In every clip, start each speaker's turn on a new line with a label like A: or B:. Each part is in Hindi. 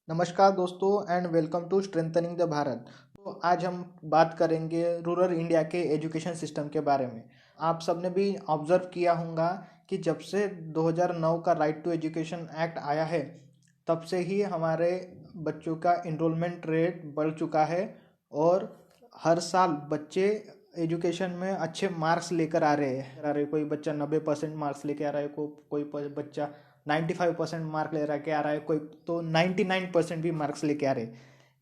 A: नमस्कार दोस्तों and welcome to strengthening the Bharat. तो आज हम बात करेंगे रूरल इंडिया के एजुकेशन सिस्टम के बारे में। आप सबने भी ऑब्जर्व किया होगा कि जब से 2009 का राइट टू एजुकेशन एक्ट आया है तब से ही हमारे बच्चों का इनरोलमेंट रेट बढ़ चुका है और हर साल बच्चे एजुकेशन में अच्छे मार्क्स लेकर आ रहे कोई बच्चा 90% मार्क्स लेके आ रहा है, कोई बच्चा 95% मार्क ले रहा के आ रहा है, कोई तो 99% भी मार्क्स लेके आ रहे।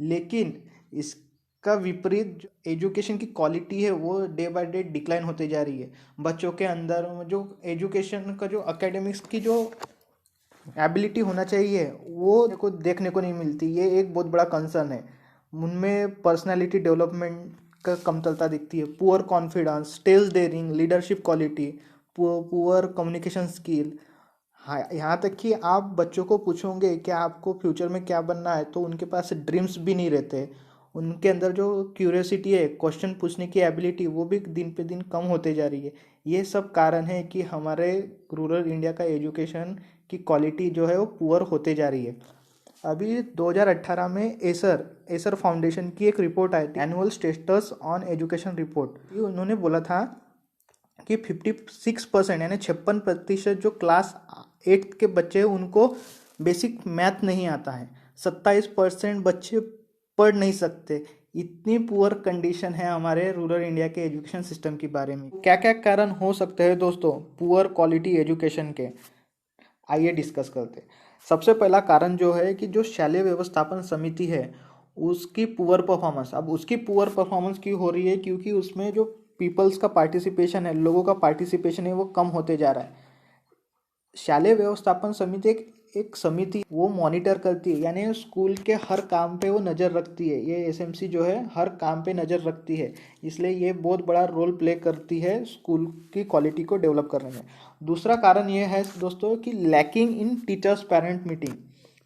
A: लेकिन इसका विपरीत एजुकेशन की क्वालिटी है वो डे बाय डे डिक्लाइन होते जा रही है। बच्चों के अंदर जो एजुकेशन का जो एकेडमिक्स की जो एबिलिटी होना चाहिए वो को देखने को नहीं मिलती। ये एक बहुत बड़ा कंसर्न है। उनमें पर्सनालिटी डेवलपमेंट का कमतरता दिखती है। Poor confidence, stage daring, leadership quality, poor communication skill. हाँ, यहाँ तक कि आप बच्चों को पूछोगे कि आपको फ्यूचर में क्या बनना है तो उनके पास ड्रीम्स भी नहीं रहते। उनके अंदर जो क्यूरियोसिटी है, क्वेश्चन पूछने की एबिलिटी, वो भी दिन पे दिन कम होते जा रही है। ये सब कारण है कि हमारे रूरल इंडिया का एजुकेशन की क्वालिटी जो है वो पुअर होते जा रही है। अभी 2018 में एसर एसर फाउंडेशन की एक रिपोर्ट आई थी, annual status on education report. ये उन्होंने बोला था कि 56% यानी 56% जो क्लास 8 के बच्चे हैं उनको बेसिक मैथ नहीं आता है। 27% बच्चे पढ़ नहीं सकते। इतनी पुअर कंडीशन है हमारे रूरल इंडिया के एजुकेशन सिस्टम के बारे में। क्या क्या कारण हो सकते हैं दोस्तों पुअर क्वालिटी एजुकेशन के, आइए डिस्कस करते हैं। सबसे पहला कारण जो है कि जो शालेय व्यवस्थापन समिति है उसकी पुअर परफॉर्मेंस। अब उसकी पुअर परफॉर्मेंस क्यों हो रही है? क्योंकि उसमें जो पीपल्स का पार्टिसिपेशन है, लोगों का पार्टिसिपेशन है, वो कम होते जा रहा है। शालेय व्यवस्थापन समिति एक समिति वो मॉनिटर करती है, यानी स्कूल के हर काम पे वो नज़र रखती है। ये एसएमसी जो है हर काम पे नज़र रखती है, इसलिए ये बहुत बड़ा रोल प्ले करती है स्कूल की क्वालिटी को डेवलप करने में। दूसरा कारण ये है दोस्तों कि lacking in teachers parent meeting.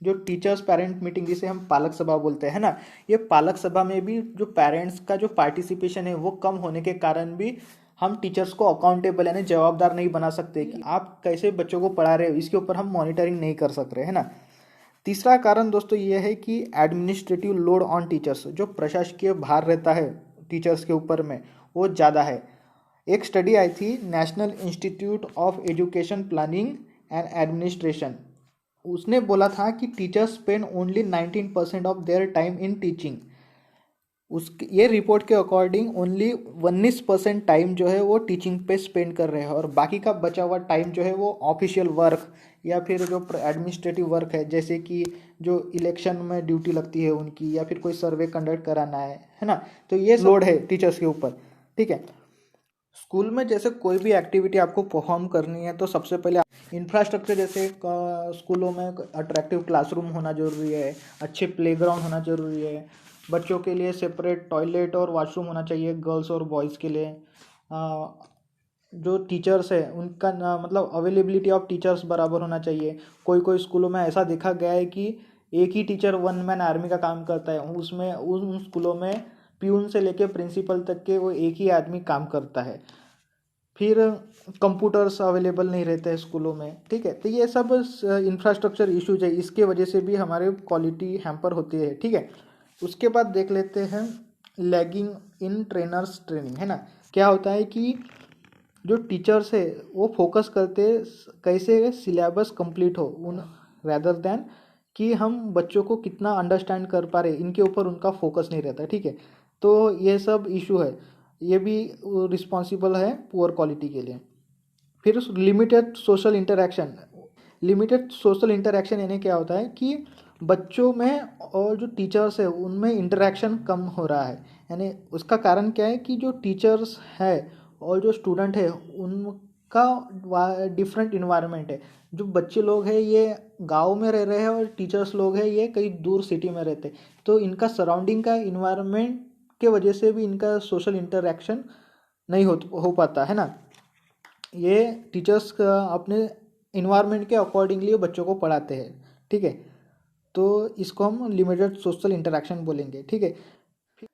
A: जो टीचर्स पेरेंट मीटिंग जिसे हम पालक सभा बोलते हैं ना, ये पालक सभा में भी जो पेरेंट्स का जो पार्टिसिपेशन है वो कम होने के कारण भी हम टीचर्स को अकाउंटेबल यानी जवाबदार नहीं बना सकते कि आप कैसे बच्चों को पढ़ा रहे हो, इसके ऊपर हम मॉनिटरिंग नहीं कर सक रहे है ना। तीसरा कारण दोस्तों ये है कि एडमिनिस्ट्रेटिव लोड ऑन टीचर्स, जो प्रशासकीय भार रहता है टीचर्स के ऊपर में वो ज़्यादा है। एक स्टडी आई थी national institute of education planning and administration, उसने बोला था कि teachers spend only 19% of their time in teaching. उसके ये रिपोर्ट के अकॉर्डिंग ओनली 19% टाइम जो है वो टीचिंग पे स्पेंड कर रहे हैं और बाकी का बचा हुआ टाइम जो है वो ऑफिशियल वर्क या फिर जो एडमिनिस्ट्रेटिव वर्क है, जैसे कि जो इलेक्शन में ड्यूटी लगती है उनकी, या फिर कोई सर्वे कंडक्ट कराना है ना। तो ये लोड है टीचर्स के ऊपर। ठीक है, स्कूल में जैसे कोई भी एक्टिविटी आपको परफॉर्म करनी है तो सबसे पहले इंफ्रास्ट्रक्चर, जैसे स्कूलों में अट्रैक्टिव क्लासरूम होना जरूरी है, अच्छे प्लेग्राउंड होना जरूरी है, बच्चों के लिए सेपरेट टॉयलेट और वॉशरूम होना चाहिए गर्ल्स और बॉयज़ के लिए। जो टीचर्स है उनका मतलब अवेलेबिलिटी ऑफ टीचर्स बराबर होना चाहिए। कोई कोई स्कूलों में ऐसा देखा गया है कि एक ही टीचर वन मैन आर्मी का काम करता है। उसमें उन स्कूलों में प्यून से लेके प्रिंसिपल तक के वो एक ही आदमी काम करता है। फिर कंप्यूटर्स अवेलेबल नहीं रहते हैं स्कूलों में। ठीक है, तो ये सब इंफ्रास्ट्रक्चर इश्यूज है, इसके वजह से भी हमारे क्वालिटी हैम्पर होती है। ठीक है, उसके बाद देख लेते हैं लैगिंग इन ट्रेनर्स ट्रेनिंग, है ना। क्या होता है कि जो टीचर्स है वो फोकस करते कैसे सिलेबस कंप्लीट हो उन रैदर देन कि हम बच्चों को कितना अंडरस्टैंड कर पा रहे, इनके ऊपर उनका फोकस नहीं रहता। ठीक है, तो ये सब इशू है, ये भी रिस्पॉन्सिबल है पुअर क्वालिटी के लिए। फिर लिमिटेड सोशल इंटरेक्शन यानी क्या होता है कि बच्चों में और जो टीचर्स है उनमें इंटरेक्शन कम हो रहा है। यानी उसका कारण क्या है कि जो टीचर्स है और जो स्टूडेंट है उनका डिफरेंट इन्वायरमेंट है। जो बच्चे लोग हैं ये गांव में रह रहे हैं और टीचर्स लोग हैं ये कहीं दूर सिटी में रहते हैं, तो इनका सराउंडिंग का इन्वायरमेंट के वजह से भी इनका सोशल इंटरेक्शन नहीं हो पाता है ना। ये टीचर्स का अपने इन्वायरमेंट के अकॉर्डिंगली बच्चों को पढ़ाते हैं। ठीक है, तो इसको हम लिमिटेड सोशल इंटरेक्शन बोलेंगे। ठीक है,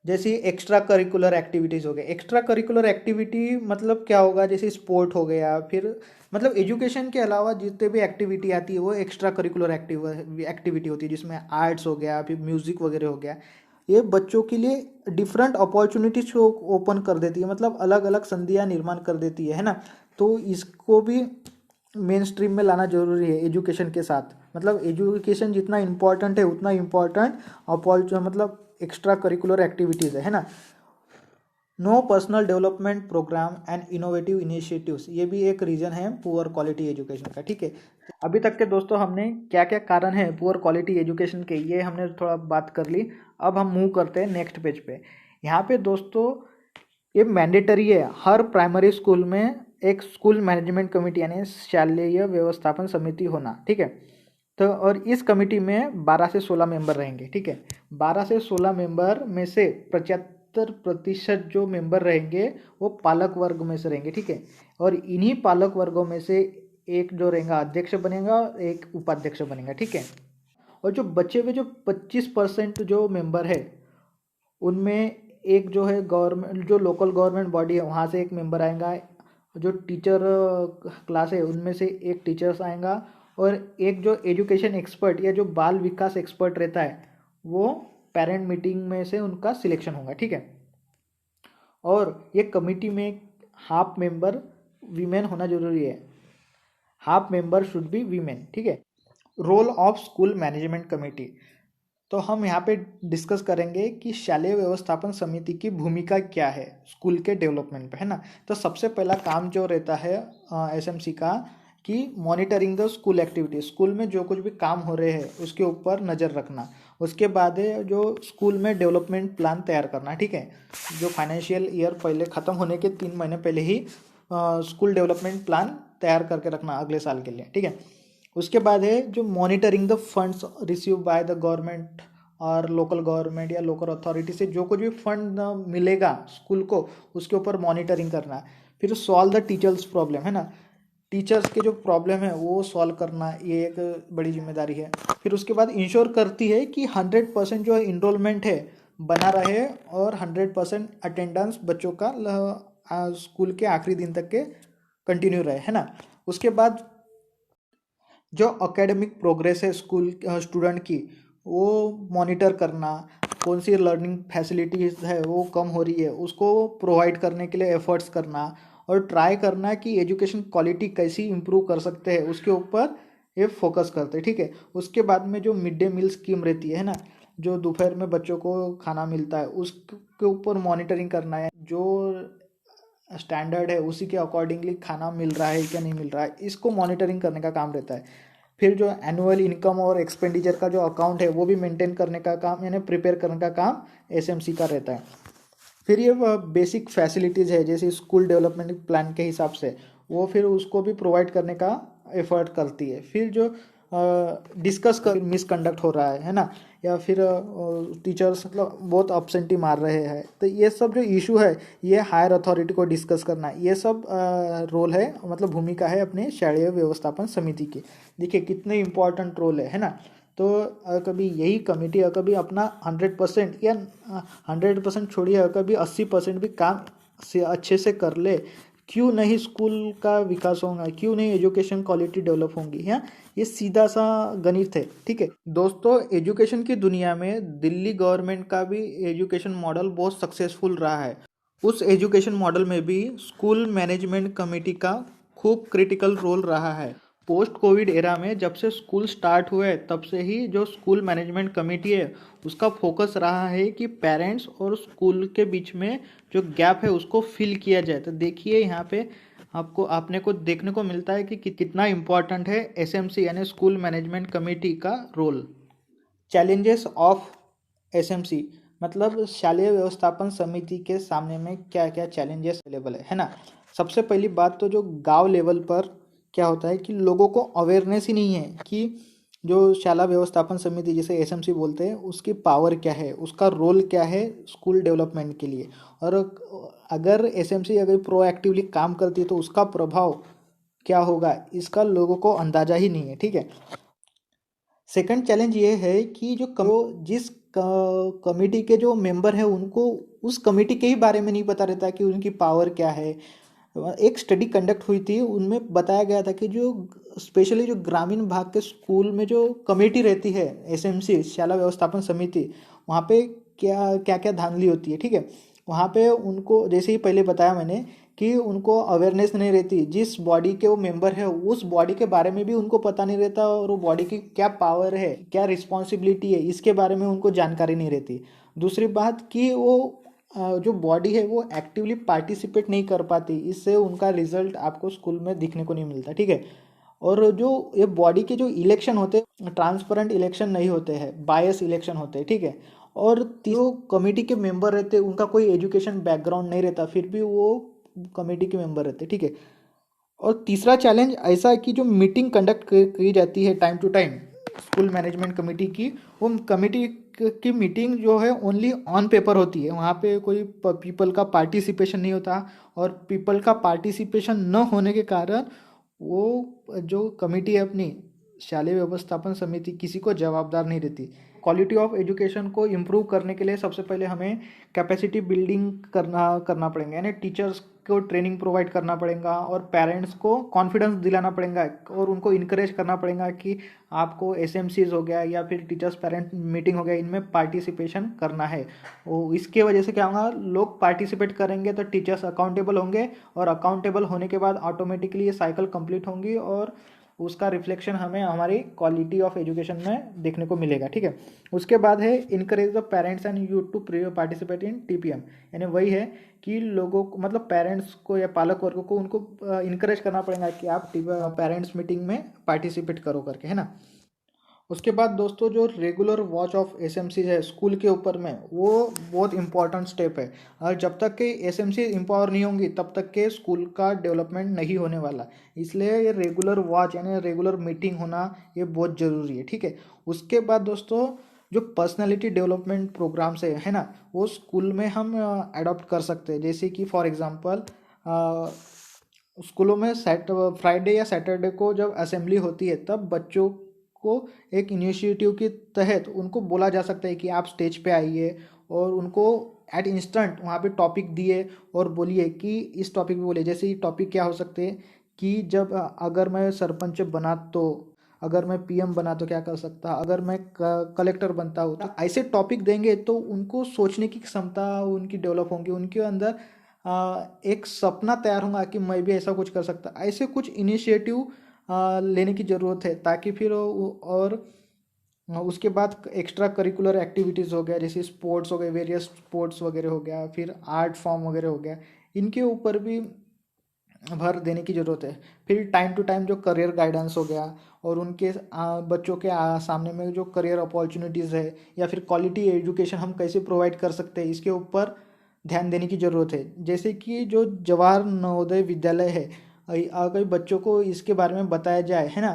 A: जैसे एक्स्ट्रा करिकुलर एक्टिविटीज़ हो गए। एक्स्ट्रा करिकुलर एक्टिविटी मतलब क्या होगा, जैसे स्पोर्ट हो गया, फिर मतलब एजुकेशन के अलावा जितने भी एक्टिविटी आती है वो एक्स्ट्रा करिकुलर एक्टिविटी होती है, जिसमें आर्ट्स हो गया, फिर म्यूज़िक वगैरह हो गया। ये बच्चों के लिए डिफरेंट अपॉर्चुनिटीज को ओपन कर देती है, मतलब अलग अलग संधियाँ निर्माण कर देती है ना। तो इसको भी मेन स्ट्रीम में लाना जरूरी है एजुकेशन के साथ। मतलब एजुकेशन जितना इम्पोर्टेंट है उतना इम्पोर्टेंट मतलब एक्स्ट्रा करिकुलर एक्टिविटीज़ है ना। No personal development programme and innovative initiatives, ये भी एक रीज़न है पुअर क्वालिटी एजुकेशन का। ठीक है, अभी तक के दोस्तों हमने क्या क्या कारण है पुअर क्वालिटी एजुकेशन के, ये हमने थोड़ा बात कर ली। अब हम मूव करते हैं नेक्स्ट पेज पे। यहाँ पे दोस्तों ये मैंडेटरी है, हर प्राइमरी स्कूल में एक स्कूल मैनेजमेंट कमेटी यानी शालेय व्यवस्थापन समिति होना। ठीक है, तो और इस कमेटी में 12 से 16 मेंबर रहेंगे। ठीक है, 12 से 16 मेंबर में से 75% जो मेंबर रहेंगे वो पालक वर्ग में से रहेंगे। ठीक है, और इन्हीं पालक वर्गों में से एक जो रहेगा अध्यक्ष बनेगा और एक उपाध्यक्ष बनेगा। ठीक है, और जो बचे हुए जो 25% जो मेंबर है उनमें एक जो है गवर्नमेंट, जो लोकल गवर्नमेंट बॉडी है वहाँ से एक मेंबर आएगा, जो टीचर क्लास है उनमें से एक टीचर्स आएगा, और एक जो एजुकेशन एक्सपर्ट या जो बाल विकास एक्सपर्ट रहता है वो पेरेंट मीटिंग में से उनका सिलेक्शन होगा। ठीक है, और ये कमिटी में हाफ मेंबर वीमेन होना जरूरी है, half member should be women. ठीक है, role of school management committee, तो हम यहाँ पे डिस्कस करेंगे कि शालेय व्यवस्थापन समिति की भूमिका क्या है स्कूल के डेवलपमेंट पे, है ना। तो सबसे पहला काम जो रहता है एसएमसी का कि monitoring the school activity, school में जो कुछ भी काम हो रहे हैं उसके ऊपर नज़र रखना। उसके बाद है जो स्कूल में डेवलपमेंट प्लान तैयार करना। ठीक है, जो फाइनेंशियल ईयर पहले ख़त्म होने के 3 महीने पहले ही स्कूल डेवलपमेंट प्लान तैयार करके रखना अगले साल के लिए। ठीक है, उसके बाद है जो monitoring the funds receive by the government और लोकल गवर्नमेंट या लोकल अथॉरिटी से जो कुछ भी फंड मिलेगा स्कूल को उसके ऊपर मॉनिटरिंग करना। फिर सॉल्व द टीचर्स प्रॉब्लम, है ना, टीचर्स के जो प्रॉब्लम है वो सॉल्व करना, ये एक बड़ी जिम्मेदारी है। फिर उसके बाद इंश्योर करती है कि 100% जो इनरोलमेंट है बना रहे और 100% अटेंडेंस बच्चों का स्कूल के आखिरी दिन तक के कंटिन्यू रहे, है ना। उसके बाद जो एकेडमिक प्रोग्रेस है स्कूल स्टूडेंट की वो मॉनिटर करना, कौन सी लर्निंग फैसिलिटीज़ है वो कम हो रही है उसको प्रोवाइड करने के लिए एफर्ट्स करना, और ट्राई करना कि एजुकेशन क्वालिटी कैसी इम्प्रूव कर सकते हैं उसके ऊपर ये फोकस करते हैं। ठीक है, उसके बाद में जो मिड डे मील स्कीम रहती है ना, जो दोपहर में बच्चों को खाना मिलता है उसके ऊपर मॉनिटरिंग करना है, जो स्टैंडर्ड है उसी के अकॉर्डिंगली खाना मिल रहा है क्या नहीं मिल रहा है, इसको मॉनिटरिंग करने का काम रहता है। फिर जो एनुअल इनकम और एक्सपेंडिचर का जो अकाउंट है वो भी मेंटेन करने का काम यानी प्रिपेयर करने का काम एसएमसी का रहता है। फिर ये बेसिक फैसिलिटीज़ है जैसे स्कूल डेवलपमेंट प्लान के हिसाब से वो फिर उसको भी प्रोवाइड करने का एफर्ट करती है। फिर जो डिस्कस कर मिसकंडक्ट हो रहा है ना, या फिर टीचर्स मतलब बहुत अपसेंटी मार रहे हैं, तो ये सब जो इशू है ये हायर अथॉरिटी को डिस्कस करना, ये सब रोल है, मतलब भूमिका है अपने शालेय व्यवस्थापन समिति की। देखिए कितने इम्पोर्टेंट रोल है ना। तो कभी यही कमेटी कभी अपना 100% या 100% छोड़िए, कभी 80% भी काम से अच्छे से कर ले, क्यों नहीं स्कूल का विकास होगा, क्यों नहीं एजुकेशन क्वालिटी डेवलप होंगी। है ये सीधा सा गणित है। ठीक है दोस्तों, एजुकेशन की दुनिया में दिल्ली गवर्नमेंट का भी एजुकेशन मॉडल बहुत सक्सेसफुल रहा है। उस एजुकेशन मॉडल में भी स्कूल मैनेजमेंट कमेटी का खूब क्रिटिकल रोल रहा है। पोस्ट कोविड एरा में जब से स्कूल स्टार्ट हुए तब से ही जो स्कूल मैनेजमेंट कमेटी है उसका फोकस रहा है कि पेरेंट्स और स्कूल के बीच में जो गैप है उसको फिल किया जाए। तो देखिए यहाँ पे आपको आपने को देखने को मिलता है कि कितना इम्पोर्टेंट है एसएमसी यानी स्कूल मैनेजमेंट कमेटी का रोल। चैलेंजेस ऑफ एसएमसी, मतलब शालेय व्यवस्थापन समिति के सामने में क्या क्या चैलेंजेस अवेलेबल है ना। सबसे पहली बात तो जो गांव लेवल पर क्या होता है कि लोगों को अवेयरनेस ही नहीं है कि जो शाला व्यवस्थापन समिति जिसे एसएमसी बोलते हैं उसकी पावर क्या है, उसका रोल क्या है स्कूल डेवलपमेंट के लिए, और अगर एसएमसी अगर प्रोएक्टिवली काम करती है तो उसका प्रभाव क्या होगा इसका लोगों को अंदाजा ही नहीं है। ठीक है, सेकंड चैलेंज ये है कि जो जिस कमेटी के जो मेंबर हैं उनको उस कमेटी के ही बारे में नहीं पता रहता कि उनकी पावर क्या है। एक स्टडी कंडक्ट हुई थी, उनमें बताया गया था कि जो स्पेशली जो ग्रामीण भाग के स्कूल में जो कमेटी रहती है, एसएमसी शाला व्यवस्थापन समिति, वहाँ पे क्या क्या क्या धांधली होती है, ठीक है। वहाँ पे उनको जैसे ही पहले बताया मैंने कि उनको अवेयरनेस नहीं रहती, जिस बॉडी के वो मेंबर है उस बॉडी के बारे में भी उनको पता नहीं रहता, और वो बॉडी की क्या पावर है, क्या रिस्पॉन्सिबिलिटी है, इसके बारे में उनको जानकारी नहीं रहती। दूसरी बात कि वो जो बॉडी है वो एक्टिवली पार्टिसिपेट नहीं कर पाती, इससे उनका रिजल्ट आपको स्कूल में दिखने को नहीं मिलता, ठीक है। और जो ये बॉडी के जो इलेक्शन होते हैं ट्रांसपेरेंट इलेक्शन नहीं होते हैं, बायस इलेक्शन होते हैं, ठीक है। और जो कमेटी के मेंबर रहते हैं उनका कोई एजुकेशन बैकग्राउंड नहीं रहता, फिर भी वो कमेटी के मेंबर रहते हैं, ठीक है। और तीसरा चैलेंज ऐसा है कि जो मीटिंग कंडक्ट की जाती है time to time school management committee की, वो कमेटी की मीटिंग जो है ओनली ऑन पेपर होती है, वहाँ पे कोई पीपल का पार्टिसिपेशन नहीं होता। और पीपल का पार्टिसिपेशन न होने के कारण वो जो कमेटी है अपनी शालेय व्यवस्थापन समिति किसी को जवाबदार नहीं रहती। क्वालिटी ऑफ एजुकेशन को इम्प्रूव करने के लिए सबसे पहले हमें कैपेसिटी बिल्डिंग करना पड़ेगा, यानी टीचर्स को ट्रेनिंग प्रोवाइड करना पड़ेगा और पेरेंट्स को कॉन्फिडेंस दिलाना पड़ेगा और उनको इनकरेज करना पड़ेगा कि आपको एसएमसीज हो गया या फिर टीचर्स पेरेंट मीटिंग हो गया, इनमें पार्टिसिपेशन करना है। वो इसके वजह से क्या होगा, लोग पार्टिसिपेट करेंगे तो टीचर्स अकाउंटेबल होंगे, और अकाउंटेबल होने के बाद ऑटोमेटिकली ये साइकिल कंप्लीट होंगी और उसका रिफ्लेक्शन हमें हमारी क्वालिटी ऑफ एजुकेशन में देखने को मिलेगा, ठीक है। उसके बाद है encourage the parents and youth to participate in TPM, यानी वही है कि लोगों को मतलब पेरेंट्स को या पालक वर्ग को उनको इनकरेज करना पड़ेगा कि आप पेरेंट्स मीटिंग में पार्टिसिपेट करो करके, है ना। उसके बाद दोस्तों जो रेगुलर वॉच ऑफ एसएमसी है स्कूल के ऊपर में, वो बहुत इंपॉर्टेंट स्टेप है। और जब तक कि एसएमसी एम्पावर नहीं होंगी तब तक के स्कूल का डेवलपमेंट नहीं होने वाला, इसलिए ये रेगुलर वॉच यानी रेगुलर मीटिंग होना ये बहुत ज़रूरी है, ठीक है। उसके बाद दोस्तों जो पर्सनालिटी डेवलपमेंट प्रोग्राम्स है ना, वो स्कूल में हम अडॉप्ट कर सकते हैं। जैसे कि फॉर एग्ज़ाम्पल स्कूलों में फ्राइडे या सैटरडे को जब असेंबली होती है तब बच्चों को एक इनिशिएटिव के तहत उनको बोला जा सकता है कि आप स्टेज पे आइए, और उनको एट इंस्टेंट वहाँ पे टॉपिक दिए और बोलिए कि इस टॉपिक पे बोलिए। जैसे ये टॉपिक क्या हो सकते हैं कि जब अगर मैं सरपंच बना तो, अगर मैं पीएम बना तो क्या कर सकता, अगर मैं कलेक्टर बनता हूँ, तो ऐसे टॉपिक देंगे तो उनको सोचने की क्षमता उनकी डेवलप होंगी, उनके अंदर एक सपना तैयार होगा कि मैं भी ऐसा कुछ कर सकता। ऐसे कुछ इनिशिएटिव लेने की ज़रूरत है, ताकि फिर और उसके बाद एक्स्ट्रा करिकुलर एक्टिविटीज़ हो गया, जैसे स्पोर्ट्स हो गए, वेरियस स्पोर्ट्स वगैरह हो गया, फिर आर्ट फॉर्म वगैरह हो गया, इनके ऊपर भी भर देने की ज़रूरत है। फिर टाइम टू टाइम जो करियर गाइडेंस हो गया, और उनके बच्चों के सामने में जो करियर अपॉर्चुनिटीज़ है या फिर क्वालिटी एजुकेशन हम कैसे प्रोवाइड कर सकते हैं, इसके ऊपर ध्यान देने की ज़रूरत है। जैसे कि जो जवाहर नवोदय विद्यालय है, अगर बच्चों को इसके बारे में बताया जाए, है ना,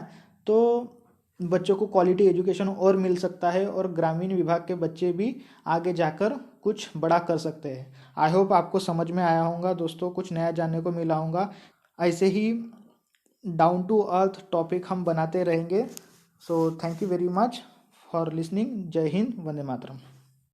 A: तो बच्चों को क्वालिटी एजुकेशन और मिल सकता है, और ग्रामीण विभाग के बच्चे भी आगे जाकर कुछ बड़ा कर सकते हैं। आई होप आपको समझ में आया होगा दोस्तों, कुछ नया जानने को मिला होगा। ऐसे ही डाउन टू अर्थ टॉपिक हम बनाते रहेंगे। So thank you very much for listening. जय हिंद, वंदे मातरम।